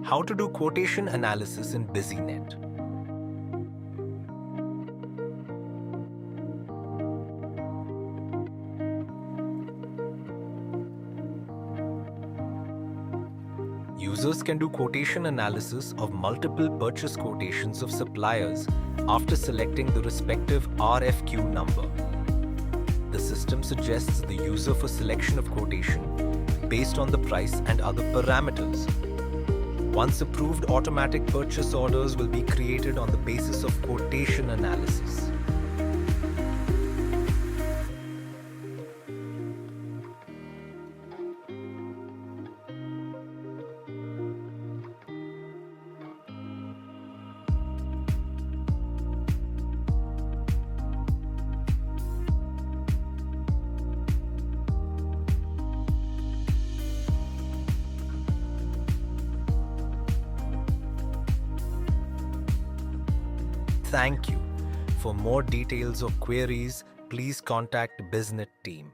How to do quotation analysis in Businet. Users can do quotation analysis of multiple purchase quotations of suppliers after selecting the respective RFQ number. The system suggests the user for selection of quotation based on the price and other parameters. Once approved, automatic purchase orders will be created on the basis of quotation analysis. Thank you. For more details or queries, please contact Businet team.